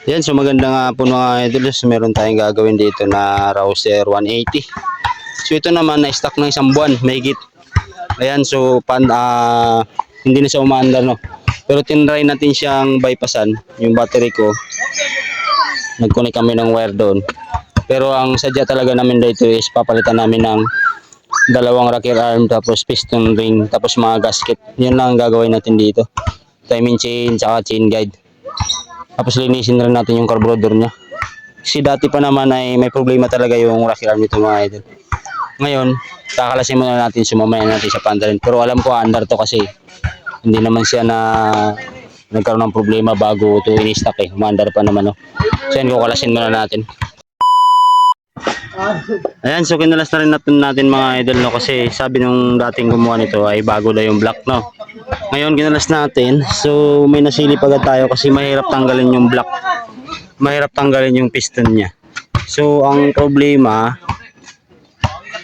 Yan, so maganda nga po mga idol. So, meron tayong gagawin dito na Rouser 180. So ito naman na stock ng isang buwan, mahigit. Ayan, so hindi na siya umaandar, no. Pero tinry natin siyang bypassan, yung battery ko. Nag-connect kami ng wire doon. Pero ang sadya talaga namin dito is papalitan namin ng dalawang rocker arm, tapos piston ring, tapos mga gasket. Yun lang ang gagawin natin dito. Timing chain, tsaka chain guide. Tapos linisin rin natin yung carburetor niya. Kasi dati pa naman ay may problema talaga yung rocker arm nito mga idol. Ngayon, kakalasin muna natin, sumamaya natin sa pandarin. Pero alam ko andar to kasi hindi naman siya na nagkaroon ng problema bago ito in-stock eh. Umandar pa naman, no. So yan, kukalasin muna natin. Ayan, so kinalas na rin natin mga idol, no, kasi sabi nung dating gumawa nito ay bago daw yung block, no. Ngayon kinalas natin, so may nasilip agad tayo kasi mahirap tanggalin yung block, mahirap tanggalin yung piston niya. So ang problema,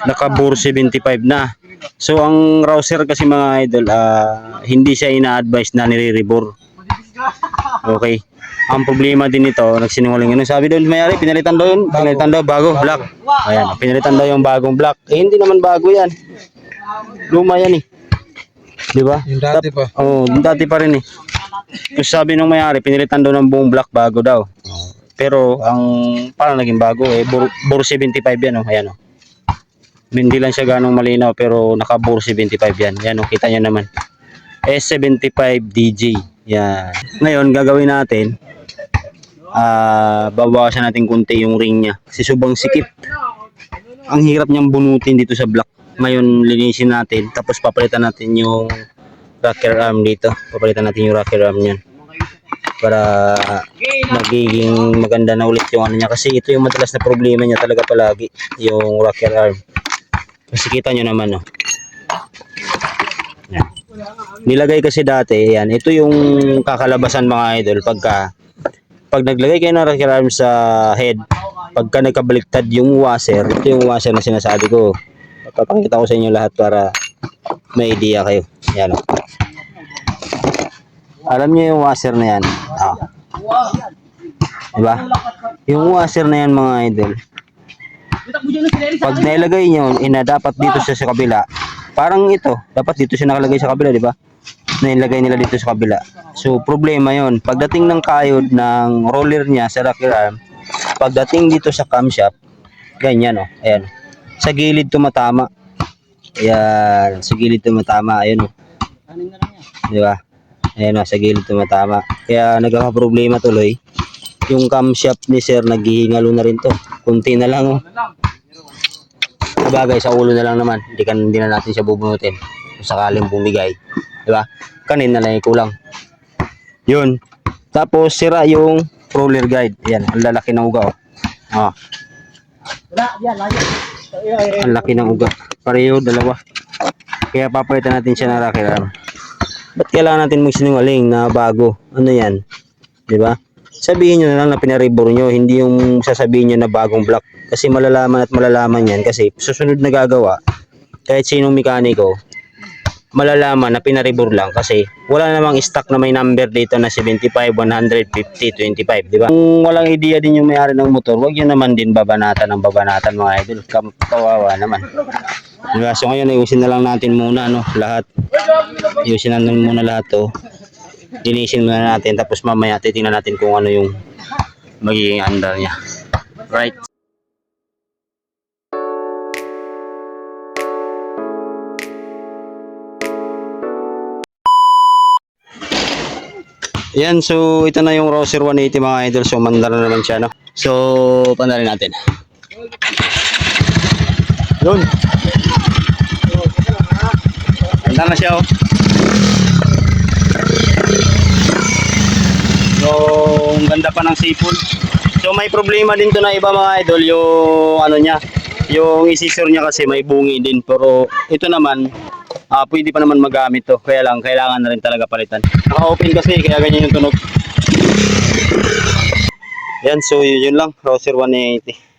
naka-bore 75 na. So ang Rouser kasi mga idol, hindi siya ina-advise na nire-rebore. Okay. Ang problema din ito, nagsinungaling yun. Sabi doon may-ari, pinalitan daw bago black. Ayan, pinalitan daw yung bagong black. Eh hindi naman bago yan. Luma yan eh. Di ba? Yung dati pa. Oo, yung dati pa rin eh. Kasi sabi nung may-ari, pinalitan daw ng buong black bago daw. Pero ang parang naging bago eh, bore 75 yan oh. Ayan oh. Hindi lang siya ganong malinaw pero naka-bore 75 yan. Yan oh, kita nyo naman. S75 DJ. Yan. Ngayon gagawin natin, babawasan natin kunti yung ring niya kasi subang sikip. Ang hirap niyang bunutin dito sa block. Ngayon linisin natin, tapos papalitan natin yung rocker arm dito. Papalitan natin yung rocker arm niyan para magiging maganda na ulit yung ano niya, kasi ito yung madalas na problema niya talaga palagi, yung rocker arm. Kasi kita nyo naman, no. Yan. Nilagay kasi dati, yan, ito yung kakalabasan mga idol pag naglagay kayo ng rocker arm sa head, pagka nagkabaliktad yung washer, ito yung washer na sinasabi ko. Papakita ko sa inyo lahat para may idea kayo. Yan, no. Alam niyo yung washer na yan. Diba? Yung washer na yan mga idol, pag nailagay nyo, dapat dito siya sa kabila. Parang ito, dapat dito siya nakalagay sa kabila, di ba? Nailagay nila dito sa kabila. So, problema yon. Pagdating ng kayod ng roller niya sa rocker arm, pagdating dito sa camshaft, ganyan, oh. Ayan. Sa gilid tumatama. Ayan, sa gilid tumatama. Ayan, oh. Di ba? Ayan, oh, sa gilid tumatama. Kaya nagkaka-problema tuloy. Yung camshaft ni sir, naghihingalo na rin to. Kunti na lang, oh. Sabagay, sa ulo na lang naman. Hindi na natin siya bubunutin. Kung sakaling bumigay. Diba? Kanin na lang kulang. Yun. Tapos, sira yung roller guide. Ayan, ang lalaki ng uga, oh. Ang laki ng uga. Pareho, dalawa. Kaya papalitan natin siya na rocker arm. Ba't kailangan natin magsinungaling na bago? Ano yan? Diba? Sabihin nyo na lang na pinaribor nyo, hindi yung sasabihin nyo na bagong block. Kasi malalaman at malalaman yan, kasi susunod na gagawa, kahit sinong mekaniko, malalaman na pinaribor lang kasi wala namang stock na may number dito na 75, 150, 25, di ba? Kung walang idea din yung may-ari ng motor, wag yun naman din babanatan ng babanatan mga idol. Kawawa naman. Diba? So ngayon, ayusin na lang natin muna, no, lahat. Ayusin na muna lahat to. Linisin muna natin, tapos mamaya titingnan natin kung ano yung magiging andar niya. Right. Yan, so ito na yung Rouser 180 mga idol. So mandar na naman siya, no. So pandarin natin. Yun. Mandar na siya, oh. So, ang ganda pa ng sipon. So, may problema din to na iba mga idol, yung ano niya, yung isisor niya kasi may bungi din. Pero ito naman, pwede pa naman magamit to. Kaya lang, kailangan na rin talaga palitan. Naka-open kasi, kaya ganyan yung tunog. Yan, so yun lang, Rouser 180.